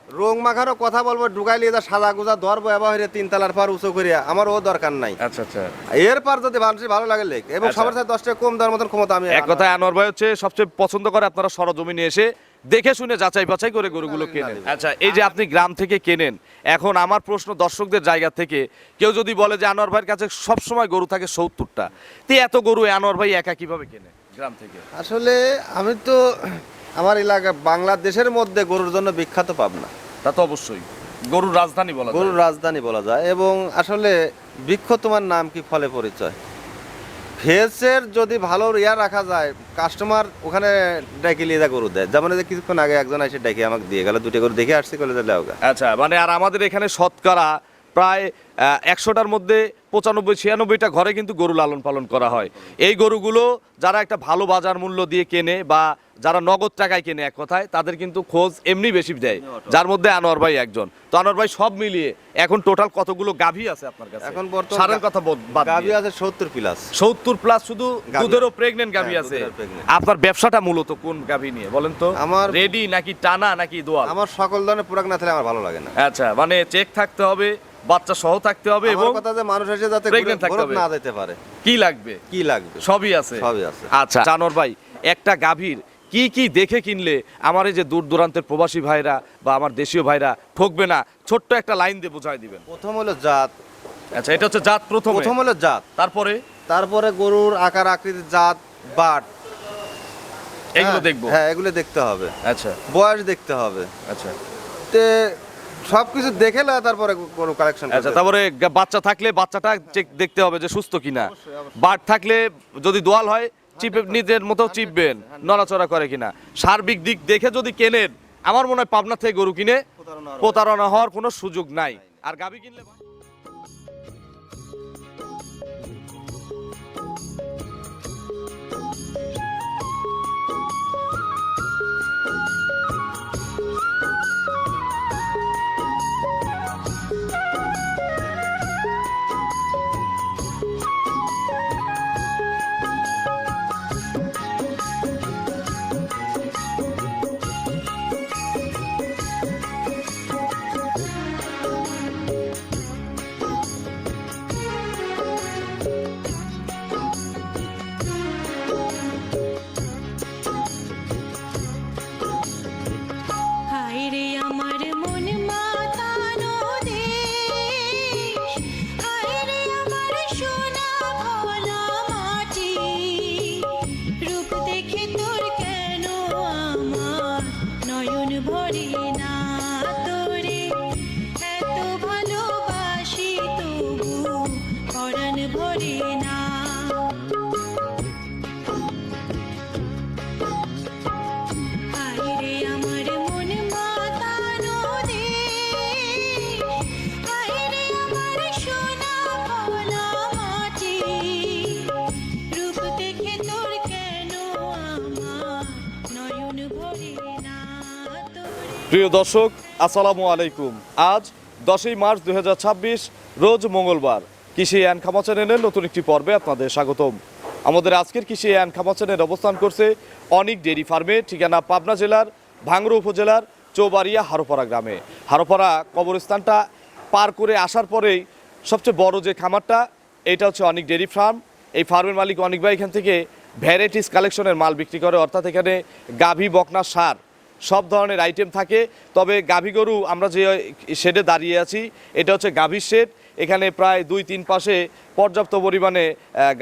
রং মাখারও কথা বলবো, ঢুকাই লিয়ে যা সাদা গুজা ধরবো এবার 3 তলার পার উঁচু করিয়া, আমার ও দরকার নাই। আচ্ছা আচ্ছা, এর পার যদি মানুষের ভালো লাগে লেখ, এবং সবার সাথে 10 টাকা কম দেওয়ার মতন ক্ষমতা আমি। এক কথায় আনোয়ার ভাই হচ্ছে সবচেয়ে পছন্দ করে আপনারা সরজমিনে এসে দেখে শুনে যাচাই বাছাই করে গরুগুলো কেনেন। আচ্ছা, এই যে আপনি গ্রাম থেকে কেনেন, এখন আমার প্রশ্ন দর্শকদের জায়গা থেকে, কেউ যদি বলে যে আনোয়ার ভাইয়ের কাছে সবসময় গরু থাকে 70টা, তো এত গরু আনোয়ার ভাই একা কিভাবে কেনে গ্রাম থেকে? আসলে আমি তো আমার এলাকা বাংলাদেশের মধ্যে গরুর জন্য বিখ্যাত পাবনা। তা তো অবশ্যই, গরুর রাজধানী বলা যায়। গরুর রাজধানী বলা যায়। এবং আসলে বৃক্ষ তোমার নাম কি ফলে পরিচয়। ফেসের যদি ভালো ইয়া রাখা যায়, কাস্টমার ওখানে ডেকে নিয়ে যা গরু দেয়। যেমন এই যে কিছুক্ষণ আগে একজন এসে ডেকে আমাকে দিয়ে গেল, 2টা গরু দেখে আসছি, কলে দিলে ওগা। আচ্ছা, মানে আর আমাদের এখানে শতকরা প্রায় 100টার মধ্যে 95-96টা ঘরে কিন্তু গরু লালন পালন করা হয়। এই গরুগুলো যারা একটা ভালো বাজার মূল্য দিয়ে কেনে বা যারা নগদ টাকায় কেনে, এক কথায় তাদের কিন্তু খোঁজ এমনি বেশি দেয়, যার মধ্যে আনোয়ার ভাই একজন। তো আনোয়ার ভাই সব মিলিয়ে এখন টোটাল কতগুলো গাভী আছে আপনার কাছে? এখন বর্তমানে সারের কথা বাদ দিয়ে। গাভী আছে 70 প্লাস। 70 প্লাস শুধু দুধেরও প্রেগনেন্ট গাভী হ্যাঁ, আছে। দুধেরও pregnant। আপনার ব্যবসাটা মূলত কোন গাভী নিয়ে বলেন তো? আমার রেডি নাকি টানা নাকি দোয়াল? আমার সকল ধরনের পুরাক না থাকলে আমার ভালো লাগে না। আচ্ছা, মানে চেক থাকতে হবে, বাচ্চা সহ থাকতে হবে, এবং আমার কথা যে মানুষ এসে যাতে pregnant থাকতে গরু হবে। না যেতে পারে। কি লাগবে? কি লাগবে সবই আছে। সবই আছে। আচ্ছা আনোয়ার ভাই, একটা গাভীর কি কি দেখে কিনলে আমার এই যে দূর দূরান্তের প্রবাসী ভাইরা বা আমার দেশীয় ভাইরা ঠকবে না, ছোট্ট একটা লাইন দিয়ে বোঝাই দিবেন। প্রথম হলো জাত। আচ্ছা, এটা হচ্ছে জাত প্রথম হলো জাত, তারপরে তারপরে গরুর আকার আকৃতির জাত, বাট, এগুলো দেখবো। হ্যাঁ, এগুলো দেখতে হবে। আচ্ছা বয়স দেখতে হবে। আচ্ছা তে সবকিছু দেখে লয় তারপরে গরু কালেকশন। আচ্ছা, তারপরে বাচ্চা থাকলে বাচ্চাটা চেক দেখতে হবে যে সুস্থ কিনা। বাট থাকলে যদি দোয়াল হয় চিপে নিজের মতো চিপবেন, নড়াচড়া করে কিনা, সার্বিক দিক দেখে যদি কেনেন, আমার মনে হয় পাবনা থেকে গরু কিনে প্রতারণা হওয়ার কোনো সুযোগ নাই। আর গাভী কিনলে হায়রে আমার মন মাতানো দেশ, হায়রে আমার সোনা ভোলা মাটি, রূপ দেখে তোর কেন আমার নয়ন ভরে না, তোরে এত ভালোবাসি তবু পরাণ ভরে না। হায়রে আমার মন মাতানো দেশ, হায়রে আমার সোনা ভোলা মাটি, রূপ দেখে তোর কেন আমার নয়ন ভরে না, তোরে। প্রিয় দর্শক, আসসালামু আলাইকুম। আজ 10ই মার্চ 2026, রোজ মঙ্গলবার। কৃষি অ্যান্ড খামা চ্যানেলের নতুন একটি পর্বে আপনাদের স্বাগতম। আমাদের আজকের কৃষি অ্যান্ড খামা চ্যানেল অবস্থান করছে অনিক ডেইরি ফার্মে, ঠিকানা পাবনা জেলার ভাঙড়া উপজেলার চৌবাড়িয়া হারোপাড়া গ্রামে। হারোপাড়া কবরস্থানটা পার করে আসার পরেই সবচেয়ে বড় যে খামারটা, এটা হচ্ছে অনিক ডেইরি ফার্ম। এই ফার্মের মালিক অনিক ভাই এখান থেকে ভ্যারাইটিস কালেকশনের মাল বিক্রি করে, অর্থাৎ এখানে গাভী, বকনা, ষাঁড় সব ধরনের আইটেম থাকে। তবে গাভী গরু, আমরা যে শেডে দাঁড়িয়ে আছি, এটা হচ্ছে গাভীর শেড। এখানে প্রায় 2-3 পাশে পর্যাপ্ত পরিমাণে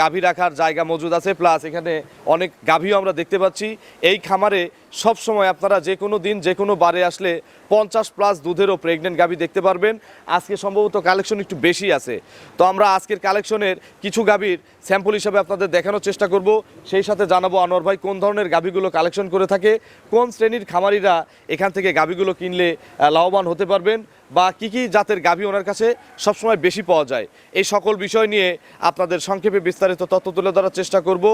গাভী রাখার জায়গা মজুদ আছে, প্লাস এখানে অনেক গাভীও আমরা দেখতে পাচ্ছি। এই খামারে সব সময় আপনারা যে কোনো দিন যে কোনো বারে আসলে 50+ দুধেরও প্রেগনেন্ট গাভী দেখতে পারবেন। আজকে সম্ভবত কালেকশন একটু বেশি আছে, তো আমরা আজকের কালেকশনের কিছু গাভীর স্যাম্পল হিসাবে আপনাদের দেখানোর চেষ্টা করব। সেই সাথে জানাবো আনোয়ার ভাই কোন ধরনের গাভীগুলো কালেকশন করে থাকে, কোন শ্রেণীর খামারিরা এখান থেকে গাভীগুলো কিনলে লাভবান হতে পারবেন, বা কি কি জাতের গাভী ওনার কাছে সবসময় বেশি পাওয়া যায়। এই সকল বিষয় নিয়ে আপনাদের সংক্ষেপে বিস্তারিত তথ্য তুলে ধরার চেষ্টা করব।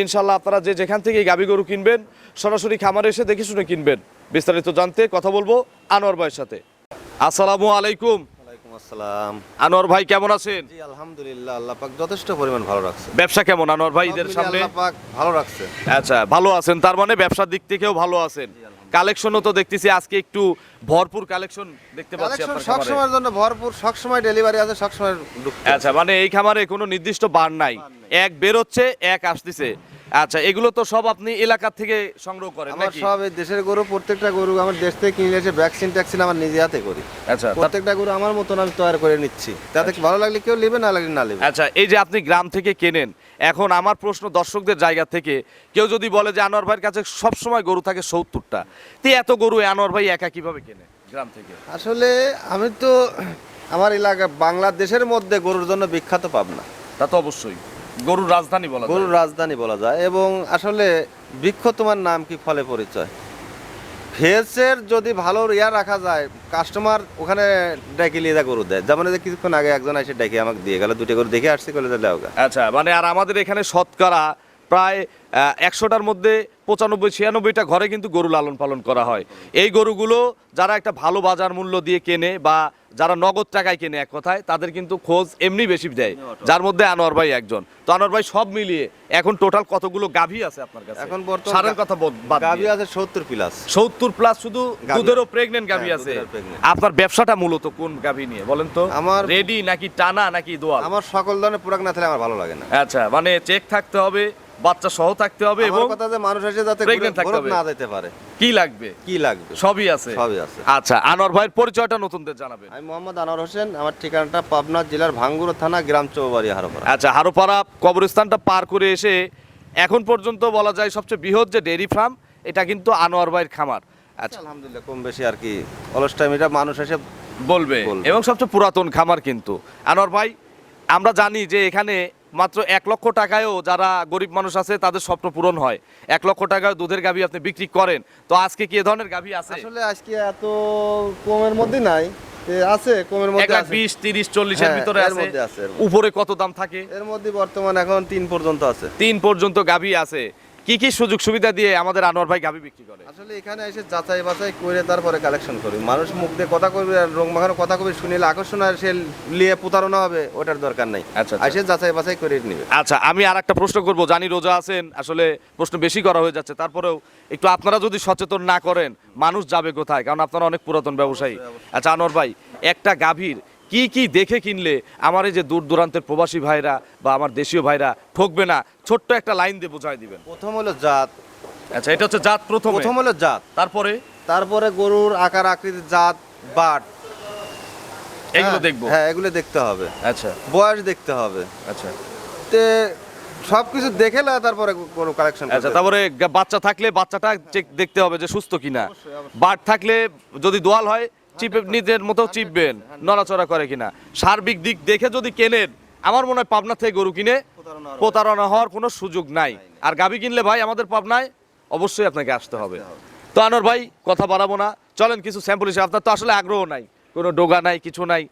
ইনশাল্লাহ আপনারা যে যেখান থেকে গাভী গরু কিনবেন, সরাসরি খামারে এসে দেখে শুনে কিনবেন। বিস্তারিত জানতে কথা বলবো আনোয়ার ভাইয়ের সাথে। আসসালামু আলাইকুম। ওয়ালাইকুম আসসালাম। আনোয়ার ভাই কেমন আছেন? জি আলহামদুলিল্লাহ, আল্লাহ পাক যথেষ্ট পরিমাণ ভালো রাখছে। ব্যবসা কেমন আনোয়ার ভাই ঈদের সব মিলিয়ে সামনে? আল্লাহ পাক ভালো রাখছে। আচ্ছা, ভালো আছেন, তার মানে ব্যবসার দিক থেকেও ভালো আছেন। কালেকশনও তো দেখতেছি আজকে একটু ভরপুর কালেকশন দেখতে পাচ্ছি কালেকশন আপনার সব খামারে। সময়ের জন্য ভরপুর, সব সময় ডেলিভারি আছে, সব সময় ঢুকতে আছে। আচ্ছা, মানে এই খামারে কোনো নির্দিষ্ট বার নাই, এক বেরোচ্ছে এক আসতেছে। আচ্ছা, এগুলো তো সব আপনি এলাকা থেকে সংগ্রহ করেন আমার নাকি? সব এই দেশের গরু, প্রত্যেকটা গরু আমার দেশ থেকে কিনে এসে ভ্যাকসিন ট্যাকসিন আমার নিজে হাতে করি। আচ্ছা প্রত্যেকটা গরু আমার মতন আমি তৈরি করে নিচ্ছি, তাতে ভালো লাগলে কেউ নেবে, না লাগলে না নেবে। আচ্ছা, এই যে আপনি গ্রাম থেকে কেনেন, এখন আমার প্রশ্ন দর্শকদের জায়গা থেকে, কেউ যদি বলে যে আনোয়ার ভাইয়ের কাছে সব সময় গরু থাকে 70টা, তো এত গরু আনোয়ার ভাই একা কিভাবে কেনে গ্রাম থেকে? আসলে আমি তো আমার এলাকা বাংলাদেশের মধ্যে গরুর জন্য বিখ্যাত পাবনা, তা তো অবশ্যই গরুর রাজধানী বলা যায়। গরুর রাজধানী বলা যায়। এবং আসলে বৃক্ষ তোমার নাম কি ফলে পরিচয়। ফেসের যদি ভালো ইয়া রাখা যায়, কাস্টমার ওখানে ডেকে নিয়ে যা গরু দেয়। যেমন এই যে কিছুক্ষণ আগে একজন এসে ডেকে আমাকে দিয়ে গেল, দুটো গরু দেখে আসছি, কলে দাও গা। আচ্ছা, মানে আর আমাদের এখানে শতকরা প্রায় 100টার মধ্যে 95-96টা ঘরে কিন্তু গরু লালন পালন করা হয়। এই গরুগুলো যারা একটা ভালো বাজার মূল্য দিয়ে কেনে বা যারা নগদ টাকায় কেনে, এক কথায় তাদের কিন্তু খোঁজ এমনি বেশি দেয়, যার মধ্যে আনোয়ার ভাই একজন। তো আনোয়ার ভাই সব মিলিয়ে এখন টোটাল কতগুলো গাভী আছে আপনার কাছে? এখন বর্তমান সারের কথা বাদ গাভী দিয়ে। আছে 70 প্লাস। 70 প্লাস শুধু গাভী দুধেরও আছে। প্রেগনেন্ট গাভী হ্যাঁ, আছে। দুধেরও pregnant। আপনার ব্যবসাটা মূলত কোন গাভী নিয়ে বলেন তো? আমার- রেডি নাকি টানা নাকি দোয়াল? আমার সকল ধরনের প্রোডাক্ট না থাকলে আমার ভালো লাগে না। আচ্ছা, মানে চেক থাকতে হবে, বাচ্চা সহ থাকতে হবে, এবং আমার কথা যে মানুষ এসে যাতে pregnant থাকতে গরু হবে। না যেতে পারে। কি লাগবে? কি লাগবে? সবই আছে। সবই আছে। আচ্ছা, আনোয়ার ভাইয়ের পরিচয়টা নতুনদের জানাবেন। আমি মোহাম্মদ আনোয়ার হোসেন, আমার ঠিকানাটা পাবনা জেলার ভাঙ্গুর থানা, গ্রাম চৌবাড়ি, হারোপাড়া। আচ্ছা, হারোপাড়া কবরস্থানটা পার করে এসে এখন পর্যন্ত বলা যায় সবচেয়ে বৃহৎ যে ডেইরি ফার্ম, এটা কিন্তু আনোয়ার ভাইয়ের খামার। আচ্ছা, আলহামদুলিল্লাহ কম বেশি আর কি অলস টাইম এটা মানুষ এসে বলবে, বলবে। এবং সবচেয়ে পুরাতন খামার কিন্তু আনোয়ার ভাই। আমরা জানি যে এখানে মাত্র 1 লক্ষ টাকায়ও যারা গরিব মানুষ আছে তাদের স্বপ্ন পূরণ হয়। 1 লক্ষ টাকায় দুধের গাভী আপনি বিক্রি করেন, তো আজকে কি এ ধরনের গাভী আছে? আসলে আজকে এত কমের মধ্যে নাই, আছে কমের মধ্যে আছে। 1,20, 30, 40 এর হ্যাঁ, ভিতরে এর আছে। মধ্যে আছে, এর মধ্যে। উপরে কত দাম থাকে? এর মধ্যে বর্তমান এখন 3 পর্যন্ত আছে। 3 পর্যন্ত গাভী আছে। কি কি সুযোগ সুবিধা দিয়ে আমাদের আনোয়ার ভাই গাভী বিক্রি করে? আসলে এখানে এসে যাচাই বাছাই করে তারপরে কালেকশন করি। মানুষ মুখ দিয়ে কথা কইবে আর রং মাখানো কথা কইবে, শুনিলে আকর্ষণ আর সে নিয়ে প্রতারণা হবে, ওটার দরকার নাই। আচ্ছা, আচ্ছা। এসে যাচাই বাছাই করে নিবে। আচ্ছা, আমি আর একটা প্রশ্ন করব, জানি রোজা আছেন, আসলে প্রশ্ন বেশি করা হয়ে যাচ্ছে, তারপরেও একটু আপনারা যদি সচেতন না করেন মানুষ যাবে কোথায়? কারণ আপনারা অনেক পুরাতন ব্যবসায়ী। আচ্ছা আনোয়ার ভাই, একটা গাভীর কি কি দেখে কিনলে আমার এই যে দূর দূরান্তের প্রবাসী ভাইরা বা আমার দেশীয় ভাইরা ঠকবে না, ছোট্ট একটা লাইন দিয়ে বোঝাই দিবেন। প্রথম হলো জাত, আচ্ছা, এটা হচ্ছে জাত প্রথম, প্রথম হলো জাত, তারপরে তারপরে গরুর আকার আকৃতি, জাত, বাট, এগুলো হ্যাঁ, দেখবো। হ্যাঁ এগুলো দেখতে হবে। আচ্ছা বয়স দেখতে হবে। আচ্ছা তে সবকিছু দেখে না তারপরে কোনো কালেকশন। আচ্ছা, তারপরে বাচ্চা থাকলে বাচ্চাটা দেখতে হবে যে সুস্থ কিনা। বাট থাকলে যদি দোয়াল হয় চিপে নিজের মতো চিপবেন, নড়াচড়া করে কিনা। সার্বিক দিক দেখে যদি কেনেন, আমার মনে হয় পাবনা থেকে গরু কিনে প্রতারণা হওয়ার কোনো সুযোগ নাই। আর গাভী কিনলে ভাই আমাদের পাবনায় অবশ্যই আপনাকে আসতে হবে। তো আনোয়ার ভাই কথা বাড়াবো না, চলেন কিছু স্যাম্পল হিসেবে। আপনার তো আসলে আগ্রহ নাই, কোনো ডোগা নাই, কিছু নাই।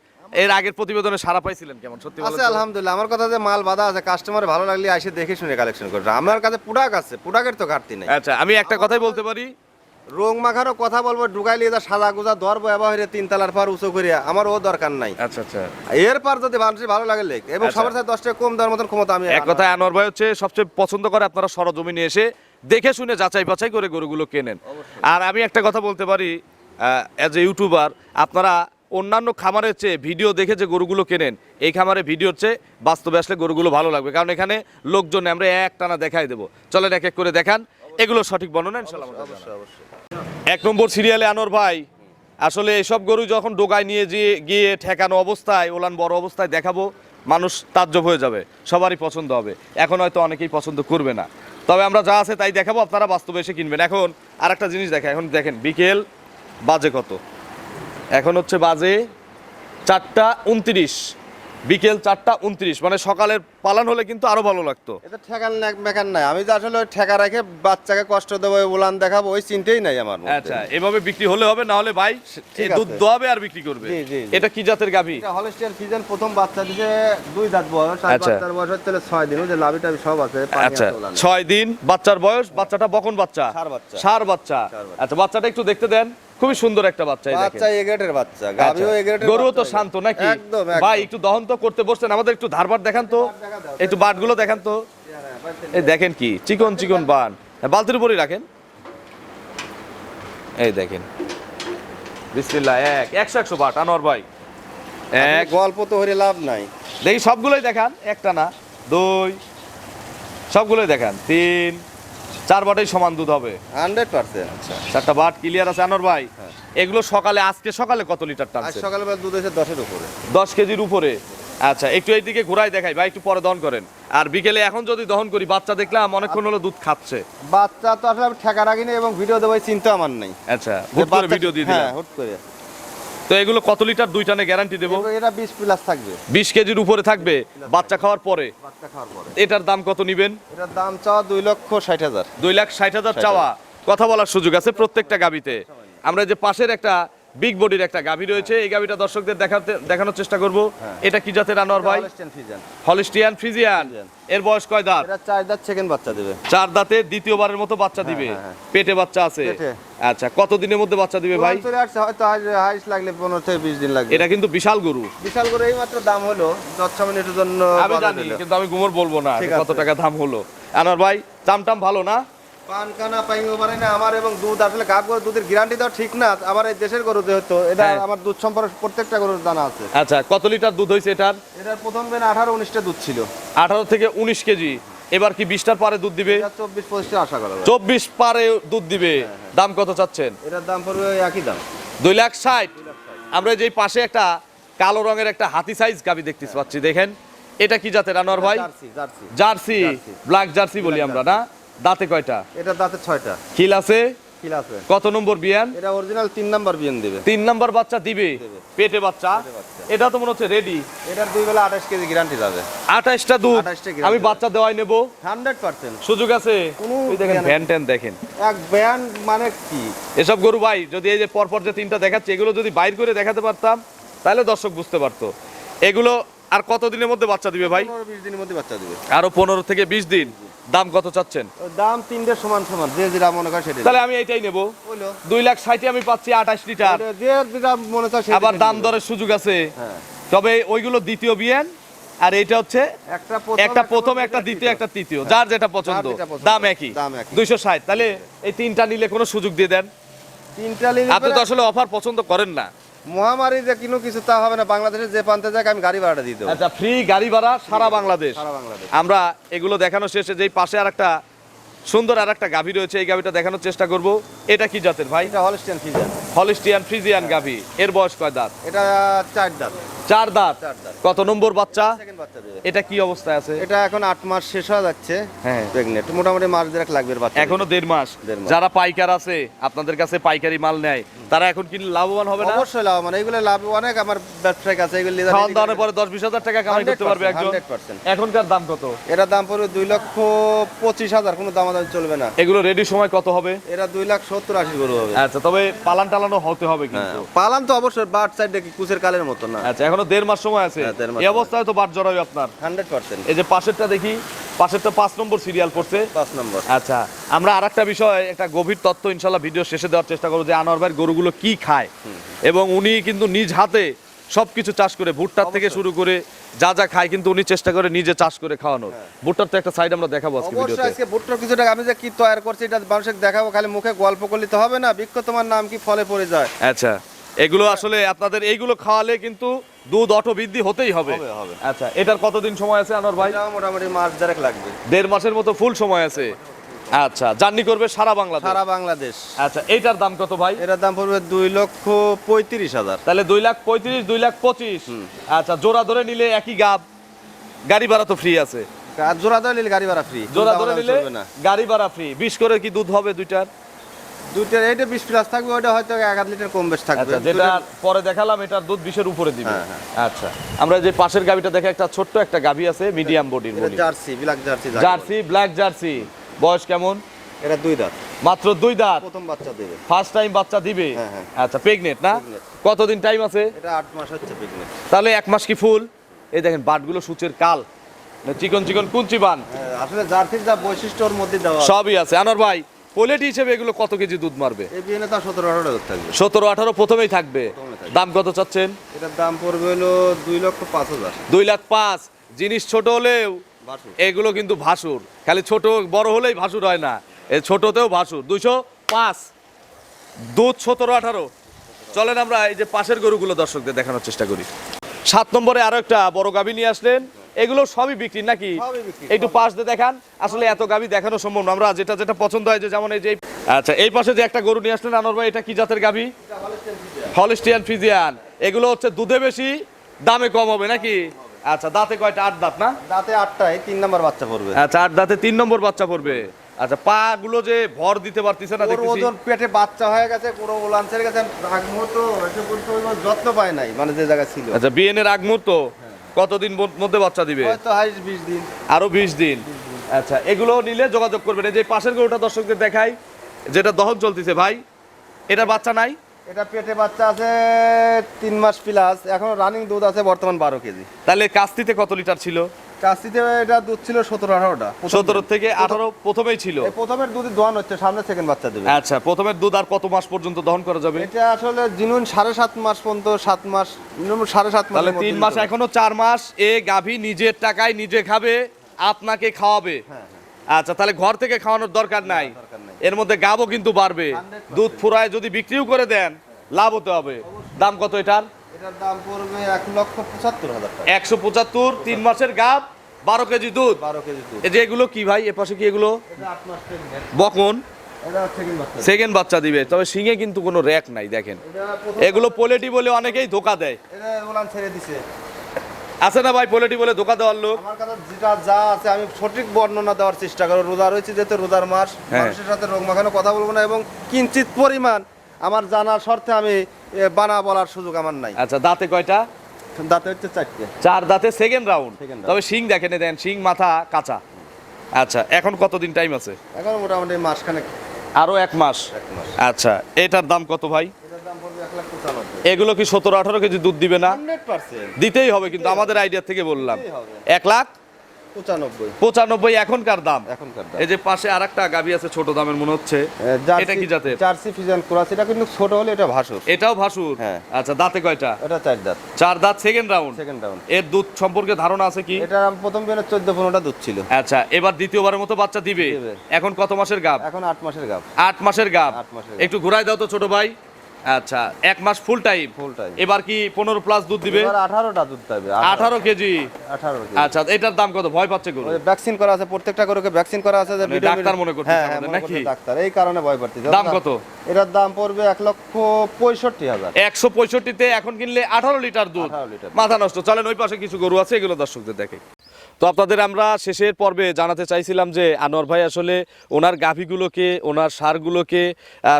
এর আগের প্রতিবেদনে সারা পাইছিলেন কেমন? সত্যি বলেন আছে তো? আলহামদুলিল্লাহ। আমার কথা যে মাল বাঁধা আছে, কাস্টমার ভালো লাগলে এসে দেখে শুনে কালেকশন করবে। আমার কাছে প্রোডাক্ট আছে, প্রোডাক্টের তো ঘাটতি নেই। আচ্ছা, আমি একটা কথাই বলতে পারি, রং মাখারও কথা বলবো, ঢুকাই লিয়ে যা সাদা গুজা ধরবো এবার 3 তলার পার উঁচু করিয়া, আমার ও দরকার নাই। আচ্ছা আচ্ছা, এরপর যদি মানুষের ভালো লাগে লেখ, এবং আচ্ছা। সবার সাথে 10 টাকা কম দেওয়ার মতন ক্ষমতা আমি এক কথায় আনোয়ার ভাই হচ্ছে সবচেয়ে পছন্দ করে আপনারা সরজমিনে এসে দেখে শুনে যাচাই বাছাই করে গরুগুলো কেনেন। আর আমি একটা কথা বলতে পারি, অ্যাজ এ ইউটিউবার, আপনারা অন্যান্য খামারের চেয়ে ভিডিও দেখে যে গরুগুলো কেনেন, এই খামারে ভিডিওর চেয়ে বাস্তবে আসলে গরুগুলো ভালো লাগবে, কারণ এখানে লোকজন আমরা এক টানা দেখাই দেবো। চলেন এক এক করে দেখান, এগুলো সঠিক বর্ণনা ইনশাআল্লাহ আমাদের জানাবেন। অবশ্যই। 1 নম্বর সিরিয়ালে আনোয়ার ভাই, আসলে এসব গরু যখন ডোগায় নিয়ে গিয়ে ঠেকানো অবস্থায়, ওলান বড় অবস্থায় দেখাবো, মানুষ তাজ্জব হয়ে যাবে, সবারই পছন্দ হবে। এখন হয়তো অনেকেই পছন্দ করবে না, তবে আমরা যা আছে তাই দেখাবো, আপনারা বাস্তবে এসে কিনবেন। এখন আর একটা জিনিস দেখা, এখন দেখেন বিকেল বাজে কত, এখন হচ্ছে বাজে 4:29, বিকেল 4:29, মানে সকালের পালান হলে কিন্তু আরো ভালো লাগতো। এটা ঠেকান মেকান নাই, আমি যে আসলে ওই ঠেকা রেখে বাচ্চাকে কষ্ট দেবো, ওলান দেখাবো, ওই চিন্তাই নাই আমার মধ্যে। আচ্ছা, এভাবে বিক্রি হলে হবে, না হলে ভাই ঠিক এই আছে। দুধ দোয়াবে আর বিক্রি করবে। জি, জি, জি। এটা কি জাতের গাভী? এটা হলস্টিয়ান ফ্রিজিয়ান, প্রথম বাচ্চা দিছে 2 দাঁত বয়স, আর আচ্ছা। বাচ্চার বয়স হচ্ছে 6 দিন, ওই যে লাভি টাভি সব আছে, পানি আচ্ছা, আছে, ওলান। 6 দিন বাচ্চার বয়স, বাচ্চাটা বকন বাচ্চা, ষাঁড় বাচ্চা। ষাঁড় বাচ্চা। ষাঁড় বাচ্চা। আচ্ছা, বাচ্চাটা একটু দেখতে দেন, খুবই সুন্দর একটা বাচ্চা, এই দেখেন। বাচ্চা এ গ্রেডের বাচ্চা, গাভিও এ গ্রেডের। গরু তো শান্ত নাকি? একদম ভাই একটু দহন তো করতে বসছেন, আমাদের একটু ধারবার দেখান তো, একটু বাটগুলো দেখান তো। এই দেখেন কি চিকন চিকন বান, বালতির উপরই রাখেন। এই দেখেন বিসমিল্লাহ, 100 বাট আনোয়ার ভাই। এক, গল্প তো হরে লাভ নাই। দেখি সবগুলোই দেখান, একটা না, 2, সবগুলোই দেখান, 3, 4 বাটেই সমান দুধ হবে। 100%। আচ্ছা, 4টা বাট ক্লিয়ার আছে আনোয়ার ভাই। হ্যাঁ। এগুলো সকালে, আজকে সকালে কত লিটার আজ টানছে? সকালবেলা দুধ এসে 10-এর উপরে। 10 কেজির উপরে। আচ্ছা, একটু এইদিকে ঘোরাই দেখাই ভাই, একটু পরে দহন করেন। আর বিকেলে এখন যদি দহন করি, বাচ্চা দেখলাম অনেকক্ষণ হলো দুধ খাচ্ছে। বাচ্চা তো আসলে আমি ঠেকা রাখিনি এবং ভিডিও দেবো চিন্তা আমার নাই। আচ্ছা, হুট করে ভিডিও দিয়ে দিলাম। হ্যাঁ, হুট করে। তো এগুলো কত লিটার দুই টানে গ্যারান্টি দেবো? এটা 20 প্লাস থাকবে। 20 কেজির উপরে থাকবে বাচ্চা খাওয়ার পরে। বাচ্চা খাওয়ার পরে। এটার দাম কত নিবেন? এটার দাম চাওয়া 2,60,000। 2,60,000 চাওয়া। কথা বলার সুযোগ আছে প্রত্যেকটা গাবিতে। আমরা যে পাশের একটা বিগ বডির একটা গাভি রয়েছে, এই গাভিটা দর্শকদের দেখানোর চেষ্টা করব। এটা কি জাতের আনোয়ার ভাই? Holstein Friesian. Holstein Friesian. এর বয়স কয় দাঁত? এটা 4 দাঁত, সেকেন্ড বাচ্চা দেবে। 4 দাঁতে দ্বিতীয়বারের মতো বাচ্চা দিবে। হ্যাঁ। পেটে বাচ্চা আছে। পেটে। আচ্ছা, কত দিনের মধ্যে বাচ্চা দিবে ভাই? চলে আসছে, হয়তো হাইস লাগলে 15 থেকে 20 দিন লাগবে। এটা কিন্তু বিশাল গরু। বিশাল করে এই মাত্র দাম হলো যৎসামান্য জন্য। আমি জানি, কিন্তু আমি গুমর বলবো না ঠিক কত আছে। টাকা দাম হলো। আনোয়ার ভাই, চামটাম ভালো না? পানখানা পাইও পারে না আমার, এবং দুধ আসলে গাব গরু দুধের গ্যারান্টি দেওয়া ঠিক না। আমার এই দেশের গরু যেহেতু এটা হ্যাঁ। আমার দুধ সম্পর্কে প্রত্যেকটা গরুর জানা আছে। আচ্ছা, কত লিটার দুধ হয়েছে এটার? এটার প্রথম দিন 18-19টা দুধ ছিল। 18 থেকে 19 কেজি। এবার কি 20টার পারে দুধ দিবে? এটা 24-25টা আশা করা যায়। 24 পারে দুধ দিবে। দাম কত চাচ্ছেন? এটার দাম পড়বে ওই একই দাম। 2,60,000। আমরা যেই পাশে একটা কালো রঙের একটা হাতি সাইজ গাবি দেখতে পাচ্ছি, দেখেন এটা কি জাতের আনোয়ার ভাই? Jersey, jersey. Jersey, black jersey বলি আমরা না? দাঁতে কয়টা? এটা দাঁতে 6টা। খিল আছে? কিল আছে। কত নম্বর বিয়ান? এটা অরিজিনাল 3 নাম্বার বিয়ান দেবে। 3 নাম্বার বাচ্চা দিবে। দেবে। পেটে বাচ্চা। বাচ্চা। এটা তো মনে হচ্ছে রেডি। এটার 2 বেলা 28 কেজি গ্যারান্টি যাবে। 28টা দুধ। 28টা গ্যারান্টি আমি যাবে। বাচ্চা দেওয়াই নেব। 100%। সুযোগ আছে? কোনো ওই দেখেন জ্ঞান- ভ্যান ট্যান দেখেন। এক ব্যান মানে কি? এসব গরু ভাই যদি এই যে পরপর যে 3টা দেখাচ্ছি, এগুলো যদি বাইর করে দেখাতে পারতাম তাহলে দর্শক বুঝতে পারতো। এগুলো আর কত দিনের মধ্যে বাচ্চা দিবে ভাই? 15-20 দিনের মধ্যে বাচ্চা দেবে। আরো 15 থেকে 20 দিন। দাম কত চাচ্ছেন? ওই দাম 3টে সমান সমান, যে যেটা মনে করে সেটা। তাহলে আমি এটাই নেব। হইলো। 2,60,000 আমি পাচ্ছি 28 লিটার। ওইটা যে যেটা মনে চায় সেটা আবার নিয়ে দাম নেবে। দরের সুযোগ আছে। হ্যাঁ। তবে ওইগুলো দ্বিতীয় বিয়ান, আর এটা হচ্ছে একটা প্রথম, একটা দ্বিতীয়, একটা তৃতীয়, যার যেটা পছন্দ। যেটা পছন্দ। দাম একই। দাম একই। 260। তাহলে এই 3টা নিলে কোনো সুযোগ দিয়ে দেন? 3টা নিলে আপনি তো আসলে অফার পছন্দ করেন না। মহামারী যে কিনো কিছু তা হবে না। বাংলাদেশে যে প্রান্তে যাক আমি গাড়ি ভাড়াটা দিয়ে দেবো। আচ্ছা, ফ্রি গাড়ি ভাড়া সারা বাংলাদেশ। সারা বাংলাদেশ। আমরা এগুলো দেখানো শেষে যেই পাশে আর একটা সুন্দর আর একটা গাভী রয়েছে, এই গাভীটা দেখানোর চেষ্টা করব। এটা কি জাতের ভাই? এটা হলস্টিয়ান ফ্রিজিয়ান। হলিস্টিয়ান ফ্রিজিয়ান গাভী। এর বয়স কয় দাঁত? এটা 4 দাঁত। 4 দাঁত। 4 দাঁত। কত নম্বর বাচ্চা? সেকেন্ড বাচ্চা দেবে। এটা কি অবস্থায় আছে? এটা এখন 8 মাস শেষ হয়ে যাচ্ছে। হ্যাঁ। প্রেগনেন্ট, মোটামুটি মাস দেড়েক লাগবে এর বাচ্চা। এখনো 1.5 মাস। 1.5 মাস। যারা পাইকার আছে, আপনাদের কাছে পাইকারি মাল নেয়, তারা এখন কি লাভবান হবে না? অবশ্যই লাভ, মানে এগুলো লাভ অনেক। আমার ব্যবসায়ী কাছে এগুলো নিয়ে খাওয়ান দাওয়ানোর পরে 10-20 হাজার টাকা কামাই করতে পারবে একজন। 100%। এখনকার দাম কত? এটার দাম পড়বে 2,25,000। কোনো দামাদামি চলবে না। এগুলো রেডি সময় কত হবে? এরা 2,70,000-80 গরু হবে। আচ্ছা, তবে পালান টালানো হতে হবে হ্যাঁ, কিন্তু। পালান তো অবশ্যই বাট সাইড দেখি কুচের কালের মতো না। আচ্ছা, এখনো 1.5 মাস সময় আছে। হ্যাঁ, 1.5 মাস এই অবস্থায় তো বাট জড়াবে আপনার। 100%। এই যে পাশেরটা দেখি, পাশেরটা 5 নম্বর সিরিয়াল পড়ছে। 5 নম্বর। আচ্ছা, আমরা আরেকটা বিষয়, একটা গভীর তথ্য ইনশাল্লাহ ভিডিও শেষে দেওয়ার চেষ্টা করবো, যে আনোয়ার ভাইয়ের গরুগুলো কি খায়। এবং উনি কিন্তু নিজ হাতে সবকিছু চাষ করে, ভুট্টার থেকে শুরু করে যা যা খায় কিন্তু উনি চেষ্টা করে নিজে চাষ করে খাওয়ানোর। ভুট্টার তো একটা সাইড আমরা দেখাবো আজকে অবশ্যই ভিডিওতে। আজকে ভুট্টার কিছুটা আমি যে কি তৈরি করছি এটা মানুষকে দেখাবো। খালি মুখে গল্প করলে তো হবে না। বৃক্ষ তোমার নাম কি ফলে পড়ে যায়। আচ্ছা, এগুলো আসলে আপনাদের এইগুলো খাওয়ালে কিন্তু দুধ অটো বৃদ্ধি হতেই হবে। হবে, হবে। আচ্ছা, এটার কতদিন সময় আছে আনোয়ার ভাই? এটাও মোটামুটি মাস দেড়েক লাগবে। 1.5 মাসের মতো ফুল সময় আছে। আচ্ছা, জার্নি করবে সারা বাংলাদেশ। সারা বাংলাদেশ। আচ্ছা, এইটার দাম কত ভাই? এটার দাম পড়বে 2,35,000। তাহলে 2,35,000, 2,25,000। আচ্ছা, জোড়া ধরে নিলে একই গাব, গাড়ি ভাড়া তো ফ্রি আছে। আর জোড়া ধরে নিলে গাড়ি ভাড়া ফ্রি। জোড়া ধরে নিলে গাড়ি ভাড়া ফ্রি। 20 করে কি দুধ হবে দুইটার? দুইটার এইটা 20 প্লাস থাকবে, ওইটা হয়তো 1 লিটার কম বেশ থাকবে। আচ্ছা, যেটা পরে দেখালাম এটার দুধ 20-এর উপরে দিবে। হ্যাঁ, হ্যাঁ। আচ্ছা, আমরা যে পাশের গাবিটা দেখে, একটা ছোট্ট একটা গাবি আছে, মিডিয়াম বডির এটা বলি, jersey, black jersey. Jersey, black jersey. বয়স কেমন? এটা 2 দাঁত। মাত্র 2 দাঁত। প্রথম বাচ্চা দেবে। ফার্স্ট টাইম বাচ্চা দিবে। হ্যাঁ, হ্যাঁ। আচ্ছা, প্রেগনেন্ট না? Pregnant। কতদিন টাইম আছে? এটা 8 মাস হচ্ছে প্রেগনেন্ট। তাহলে 1 মাস কি ফুল? এই দেখেন বাটগুলো সূচের কাল, চিকন চিকন কুঞ্চি বান, আসলে জার্সির যা বৈশিষ্ট্য ওর মধ্যে দেওয়া আছে। সবই আছে। আনোয়ার ভাই, পোলেট হিসেবে এগুলো কত কেজি দুধ মারবে? এই বিয়েনে তো 17-18 দুধ থাকবে। 17-18 প্রথমেই থাকবে। প্রথমেই থাকবে। দাম কত চাচ্ছেন? এটার দাম পড়বে হলো 2,05,000। 2,05,000। জিনিস ছোট হলেও বাসু। এগুলো কিন্তু ভাসুর। খালি ছোট বড় হলেই ভাসুর হয় না, এই ছোটতেও ভাসুর। 205। দুধ 17-18। চলেন আমরা এই যে পাশের গরুগুলো দর্শকদের দেখানোর চেষ্টা করি। 7 নম্বরে আরো একটা বড় গাভী নিয়ে আসলেন, এগুলো সবই বিক্রি নাকি? সবই বিক্রি। একটু পাশ দিয়ে দেখান, আসলে এত গাভী দেখানো সম্ভব না, আমরা যেটা যেটা পছন্দ হয় যে যেমন এই যে আচ্ছা এই পাশে যে একটা গরু নিয়ে আসলেন আনোয়ার ভাই, এটা কি জাতের গাভী? Holstein Friesian. এগুলো হচ্ছে দুধে বেশি দামে কম হবে নাকি? আচ্ছা দাঁতে কয়টা? 8 দাঁত না? দাঁতে 8টায় 3 নাম্বার বাচ্চা পড়বে। আচ্ছা 8 দাঁতে 3 নম্বর বাচ্চা পড়বে। আচ্ছা পা গুলো যে ভর দিতে পারতেছে না ওর দেখতেছি। ওজন পেটে বাচ্চা হয়ে গেছে, পুরো উলানছের গেছে, আগ মুহূর্ত এসে পর্যন্ত ওই যত্ন পায় নাই, মানে যে জায়গায় ছিল। আচ্ছা বিএনের আগ মুহূর্ত কতদিন মধ্যে বাচ্চা দিবে? হয়তো হাইস 20 দিন। আরো 20 দিন। আচ্ছা এগুলো নিলে যোগাযোগ করবেন। এই যে পাশের গরুটা দর্শকদের দেখাই, যেটা দহন চলতেছে ভাই, এটার বাচ্চা নাই? এটা পেটে বাচ্চা আছে 3 মাস প্লাস, এখন রানিং দুধ আছে বর্তমান 12 কেজি। তাহলে কাস্তিতে কত লিটার ছিল? কাস্তিতে এটা দুধ ছিল 17-18টা। 17 থেকে 18 প্রথমেই ছিল। এই প্রথমের দুধই দোয়ান হচ্ছে, সামনে সেকেন্ড বাচ্চা দেবে। আচ্ছা প্রথমের দুধ আর কত মাস পর্যন্ত দহন করা যাবে? এটা আসলে জিনুন 7.5 মাস পর্যন্ত, 7 মাস, 7.5 মাস। তাহলে 3 মাস, এখনো 4 মাস এ গাভী নিজের টাকায় নিজে খাবে, আপনাকে খাওয়াবে। আচ্ছা তাহলে ঘর থেকে খাওয়ানোর দরকার নাই। দরকার নাই। এর মধ্যে গাবও কিন্তু বাড়বে, দুধ ফুরায় যদি বিক্রিও করে দেন লাভ হতে হবে। দাম কত এটার? এটার দাম পড়বে 1,75,000 টাকা। 175, 3 মাসের গাব, 12 কেজি দুধ। 12 কেজি দুধ। এই যে এগুলো কি ভাই, এ পাশে কি এগুলো? এটা 8 মাস প্রেগন্যান্ট। বকন এটা সেকেন্ড বাচ্চা। সেকেন্ড বাচ্চা দিবে, তবে সিংহে কিন্তু কোনো র্যাক নাই দেখেন। এটা প্রথম এগুলো পোলেটি বলে অনেকেই ধোকা দেয়, এটা উলান ছেড়ে দিছে। আছে না ভাই পোলেটি বলে ধোকা দেওয়ার লোক? আমার কাছে যেটা যা আছে আমি সঠিক বর্ণনা দেওয়ার চেষ্টা করব। রোজা রয়েছে যেহেতু রোজার মাস, হ্যাঁ। মানুষের সাথে রোগ মাখানো কথা বলবো না, এবং কিঞ্চিত পরিমাণ আমার জানার শর্তে আমি বানা বলার সুযোগ আমার নাই। আচ্ছা দাঁতে কয়টা? দাঁতে হচ্ছে 4টে। 4 দাঁতে সেকেন্ড রাউন্ড। Second round। তবে শিং দেখেন, দেন শিং মাথা কাঁচা। আচ্ছা এখন কতদিন টাইম আছে? এখন মোটামুটি মাসখানেক। আরো 1 মাস। 1 মাস। আচ্ছা এটার দাম কত ভাই? এটার দাম পড়বে 1,95,000। এগুলো কি 17-18 কেজি দুধ দিবে না? 100% দিতেই হবে, কিন্তু আমাদের আইডিয়া থেকে বললাম। দিতেই হবে। 1,95,000 95 এখনকার দাম। এখনকার দাম। এই যে পাশে আরেকটা গাভী আছে ছোট দামের মনে হচ্ছে, এটা কি জাতের? Jersey Friesian cross. এটা কিন্তু ছোট হলে এটা ভাসুর। এটাও ভাসুর। হ্যাঁ। আচ্ছা দাঁতে কয়টা? এটা 4 দাঁত। 4 দাঁত সেকেন্ড রাউন্ড। Second round. এর দুধ সম্পর্কে ধারণা আছে কি? এটা প্রথম বিয়ানে 14-15টা দুধ ছিল। আচ্ছা এবার দ্বিতীয়বারের মতো বাচ্চা দিবে। দিবে। এখন কত মাসের গাব? এখন 8 মাসের গাব। 8 মাসের গাব। 8 মাসের গাব। একটু ঘুরাই দাও তো ছোট ভাই। আচ্ছা 1 মাস ফুল টাইম। Full time। এবার কি 15 প্লাস দুধ দিবে? এবার 18টা দুধ পাবে। 18 কেজি। 18 কেজি। আচ্ছা এটার দাম কত? ভয় পাচ্ছে গরু? ওই ভ্যাকসিন করা আছে, প্রত্যেকটা গরুকে ভ্যাকসিন করা আছে, যে মানে ভিডিও ডাক্তার মনে করতেছে হ্যাঁ, আমাদের, মনে করছে নাকি? ডাক্তার, এই কারণে ভয় পাচ্ছি। দাম কত? এটার দাম পড়বে 1,65,000। 165-তে এখন কিনলে 18 লিটার দুধ। 18 লিটার। মাথা নষ্ট। চলেন ওই পাশে কিছু গরু আছে, এগুলো দর্শকদের দেখে। তো আপনাদের আমরা শেষের পর্বে জানাতে চাইছিলাম যে আনোয়ার ভাই আসলে ওনার গাভীগুলোকে, ওনার ষাঁড়গুলোকে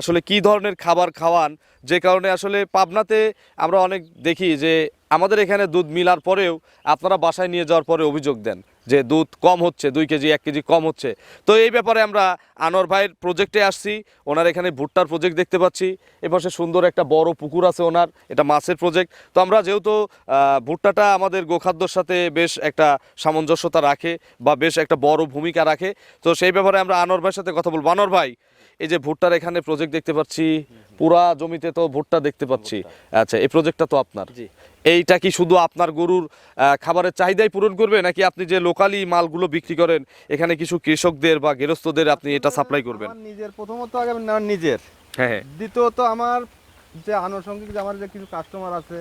আসলে কি ধরনের খাবার খাওয়ান, যে কারণে আসলে পাবনাতে আমরা অনেক দেখি যে আমাদের এখানে দুধ মিলার পরেও আপনারা বাসায় নিয়ে যাওয়ার পরে অভিযোগ দেন যে দুধ কম হচ্ছে, 2 কেজি 1 কেজি কম হচ্ছে। তো এই ব্যাপারে আমরা আনোয়ার ভাইয়ের প্রজেক্টে আসছি, ওনার এখানে ভুট্টার প্রজেক্ট দেখতে পাচ্ছি, এপাশে সুন্দর একটা বড় পুকুর আছে ওনার, এটা মাছের প্রজেক্ট। তো আমরা যেহেতু ভুট্টাটা আমাদের গোখাদ্যর সাথে বেশ একটা সামঞ্জস্যতা রাখে বা বেশ একটা বড় ভূমিকা রাখে, তো সেই ব্যাপারে আমরা আনোয়ার ভাইয়ের সাথে কথা বলবো। আনোয়ার ভাই, এই যে ভুট্টার এখানে প্রজেক্ট দেখতে পাচ্ছি, পুরা জমিতে তো ভুট্টা দেখতে পাচ্ছি। আচ্ছা এই প্রজেক্টটা তো আপনার। জি। এইটা কি শুধু আপনার গরুর খাবারের চাহিদাই পূরণ করবে, নাকি আপনি যে লোকালি মালগুলো বিক্রি করেন এখানে কিছু কৃষকদের বা গৃহস্থদের আপনি এটা সাপ্লাই করবেন? আমার নিজের, প্রথমত আগে আমার নিজের, হ্যাঁ দ্বিতীয়ত আমার যে আনুষঙ্গিক যে আমার যে কিছু কাস্টমার আছে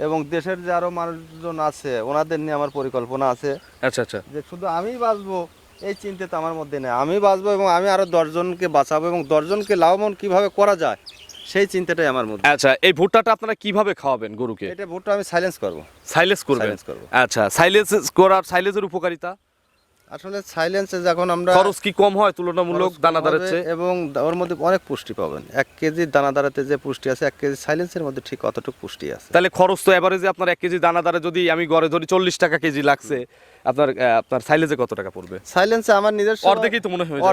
এবং দেশের যে আরো মানুষজন আছে ওনাদের নিয়ে আমার পরিকল্পনা আছে, আচ্ছা আচ্ছা। যে শুধু আমি বাঁচবো এই চিন্তা তো আমার মধ্যে নেই। আমি বাঁচবো এবং আমি আরো 10 জনকে বাঁচাবো এবং 10 জনকে লাভবান কিভাবে করা যায় সেই চিন্তাটাই আমার মধ্যে। আচ্ছা এই ভুট্টাটা আপনারা কিভাবে খাওয়াবেন গরুকে? এটা ভুট্টা আমি সাইলেন্স করব। সাইলেজ করবেন? Silence করবো। আচ্ছা সাইলেজের উপকারিতা? আসলে সাইলেন্সে যখন আমরা খরচ কি কম হয় তুলনামূলক খরচ কম দানাদারের হবে চেয়ে? এবং ওর মধ্যে অনেক পুষ্টি পাবেন। 1 কেজি দানাদারাতে যে পুষ্টি আছে 1 কেজি সাইলেন্সের মধ্যে ঠিক অতটুকু পুষ্টি আছে। তাহলে খরচ তো এভারেজে আপনার 1 কেজি দানাদারে যদি আমি গড়ে ধরি 40 টাকা কেজি লাগছে, আপনার সাইলেজে কত টাকা পড়বে? সাইলেন্সে আমার নিজের অর্ধেকই তো মনে হয় যাবে।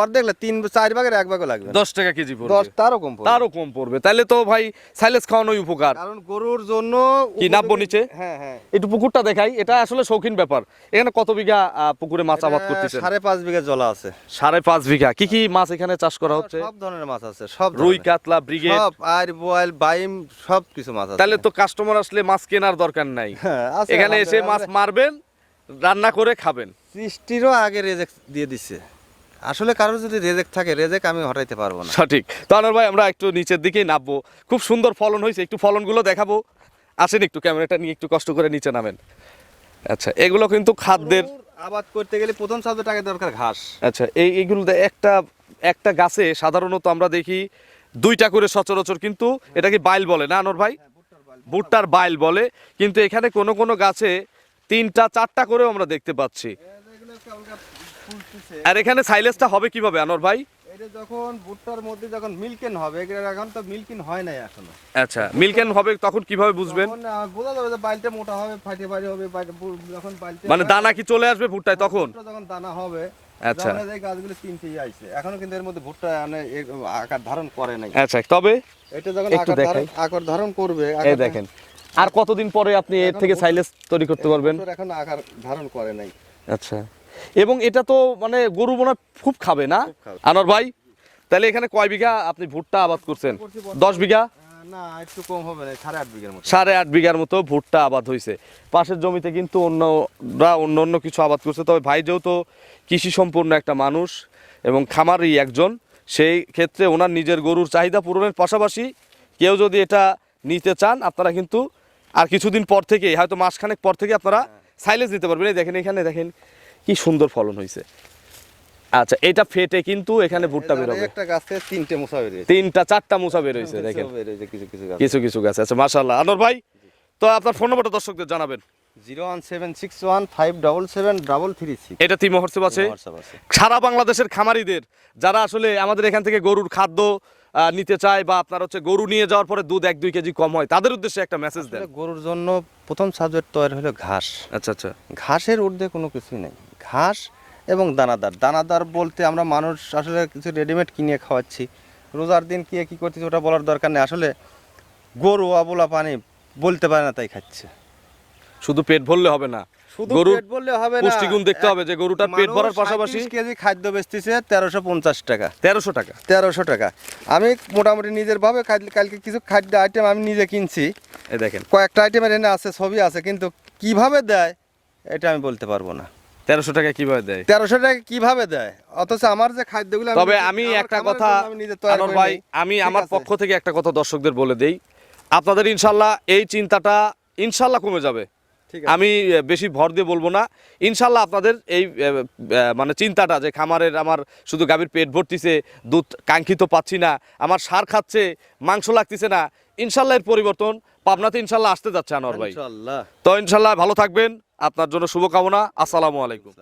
অর্ধেক 3-4 ভাগের 1 ভাগও লাগবে না। 10 টাকা কেজি পড়বে। 10 তারও কম পড়বে। তারও কম পড়বে। তাহলে তো ভাই সাইলেজ খাওয়ানোই উপকার। কারণ গরুর জন্য কি নামবো নিচে? হ্যাঁ হ্যাঁ। একটু পুকুরটা দেখাই, এটা আসলে শৌখিন ব্যাপার। এখানে কত বিঘা পুকুরে মাছ আবাদ করতেছেন? 5.5 বিঘা জলা আছে। 5.5 বিঘা। কি কি মাছ এখানে চাষ করা হচ্ছে? সব ধরনের মাছ আছে, সব রুই, ধরনের। কাতলা, ব্রিগেড। সব আর বোয়াল, বাইম সব কিছু মাছ আছে। তাহলে তো কাস্টমার আসলে মাছ কেনার দরকার নাই, হ্যাঁ, আছে, এখানে এসে আমাদের- মাছ মারবেন, রান্না করে খাবেন। সৃষ্টিরও আগে রেজেক্ট দিয়ে দিচ্ছে। আসলে কারোর যদি রেজেক থাকে, রেজেক আমি হটাইতে পারবো না। সঠিক। তো আনোয়ার ভাই আমরা একটু নিচের দিকেই নামবো, খুব সুন্দর ফলন হয়েছে, একটু ফলনগুলো দেখাবো। আসেন একটু ক্যামেরাটা নিয়ে একটু কষ্ট করে নিচে নামেন। আচ্ছা, এগুলো কিন্তু খাদ্যের। গরুর আবাদ করতে গেলে প্রথম সাবজেক্ট আগে দরকার ঘাস। আচ্ছা, এইগুলো একটা একটা গাছে সাধারণত আমরা দেখি দুইটা করে সচরাচর, কিন্তু এটা কি বাইল বলে না আনোয়ার ভাই? ভুট্টার বাইল বলে, কিন্তু এখানে কোনো কোনো গাছে 3টা 4টা করেও আমরা দেখতে পাচ্ছি। আর এখানে সাইলেজটা হবে কিভাবে আনোয়ার ভাই? এটা যখন ভুট্টার মধ্যে যখন মিল্কেন হবে, এগুলো এখন তো মিল্কিন হয় নাই এখনো। আচ্ছা, মিল্কেন হবে তখন কিভাবে বুঝবেন? তখন বোঝা যাবে যে বাইলটা মোটা হবে, ফাটে বাড়ি হবে, যখন বাইলটা মানে দানা কি চলে আসবে ভুট্টায় তখন? ভুট্টা যখন দানা হবে, আচ্ছা। যখন এই গাছগুলো 3টেই আইছে, এখনো কিন্তু এর মধ্যে ভুট্টা মানে আকার ধারণ করে নাই। আচ্ছা, তবে এটা যখন একটু দেখাই। আকার ধারণ করবে, এই দেখেন, আর কতদিন পরে আপনি এর থেকে সাইলেজ তৈরি করতে পারবেন? এখন আকার ধারণ করে নাই। আচ্ছা, এবং এটা তো মানে গরু মনে হয় খুব খাবে না খুব খাবে। আনোয়ার ভাই? তাহলে এখানে কয় বিঘা আপনি ভুট্টা আবাদ করছেন? 10 বিঘা? না, একটু কম হবে না, 8.5 বিঘার মতো। 8.5 বিঘার মতো ভুট্টা আবাদ হয়েছে। পাশের জমিতে কিন্তু অন্যরা অন্য কিছু আবাদ করছে, তবে ভাই যেহেতু কৃষি সম্পূর্ণ একটা মানুষ এবং খামারি একজন, সেই ক্ষেত্রে ওনার নিজের গরুর চাহিদা পূরণের পাশাপাশি কেউ যদি এটা নিতে চান, আপনারা কিন্তু আর কিছুদিন পর থেকে, হয়তো মাসখানেক পর থেকে আপনারা সাইলেজ নিতে পারবেন। এই দেখেন, এখানে দেখেন কি সুন্দর ফলন হয়েছে। আচ্ছা, এটা ফেটে কিন্তু এখানে ভুট্টা বের হবে। একটা গাছে 3টে মোচা বেরিয়েছে। 3টা 4টা মোচা বের হয়েছে দেখেন, কিছু কিছু গাছ। কিছু কিছু গাছ। আচ্ছা, মাশাআল্লাহ। আনোয়ার ভাই, তো আপনার ফোন নম্বরটা দর্শকদের জানাবেন। 01761577336। এটা তিমো হোয়াটসঅ্যাপ আছে। WhatsApp আছে। সারা বাংলাদেশের খামারিদের যারা আসলে আমাদের এখান থেকে গরুর খাদ্য নিতে চায়, বা আপনার হচ্ছে গরু নিয়ে যাওয়ার পরে দুধ 1-2 কেজি কম হয়, তাদের উদ্দেশ্যে একটা মেসেজ দেন। আসলে গরুর জন্য প্রথম সাবজেক্ট তৈরি হলো ঘাস। আচ্ছা আচ্ছা, ঘাসের ঊর্ধ্বে কোনো কিছুই নেই। ঘাস এবং দানাদার। দানাদার বলতে আমরা মানুষ আসলে কিছু রেডিমেড কিনে খাওয়াচ্ছি, রোজার দিন কে কী করতেছে ওটা বলার দরকার নেই। আসলে গরু আবোলা পানি বলতে পারে না, তাই খাচ্ছে। শুধু পেট ভরলে হবে না, শুধু গরুর পেট বললে হবে না, পুষ্টিগুণ দেখতে হবে, যে গরুটার পেট ভরার পাশাপাশি। 37 কেজি খাদ্য বেচতেছে 1350 টাকা। 1300 টাকা। 1300 টাকা। আমি মোটামুটি নিজের ভাবে কালকে কিছু খাদ্য আইটেম আমি নিজে কিনছি, এই দেখেন, কয়েকটা আইটেমের এনে আছে, ছবি আছে, কিন্তু কিভাবে দেয় এটা আমি বলতে পারবো না। 1300 টাকা কিভাবে দেয়? 1300 টাকা কিভাবে দেয়, অথচ আমার যে খাদ্যগুলো তবে আমি একটা কথা আনোয়ার ভাই, আমি আমার পক্ষ থেকে একটা কথা দর্শকদের বলে দেই, আপনাদের ইনশাল্লাহ এই চিন্তাটা ইনশাল্লাহ কমে যাবে। আমি বেশি ভর দিয়ে বলবো না, ইনশাল্লাহ আপনাদের এই মানে চিন্তাটা যে খামারের আমার শুধু গাভীর পেট ভরতিছে, দুধ কাঙ্ক্ষিত পাচ্ছি না, আমার সার খাচ্ছে, মাংস লাগতেছে না, ইনশাল্লাহ এর পরিবর্তন পাবনাতে ইনশাল্লাহ আসতে যাচ্ছে আনোয়ার ভাই। ইনশাআল্লাহ। তো ইনশাল্লাহ ভালো থাকবেন, আপনার জন্য শুভকামনা। আসসালামু আলাইকুম।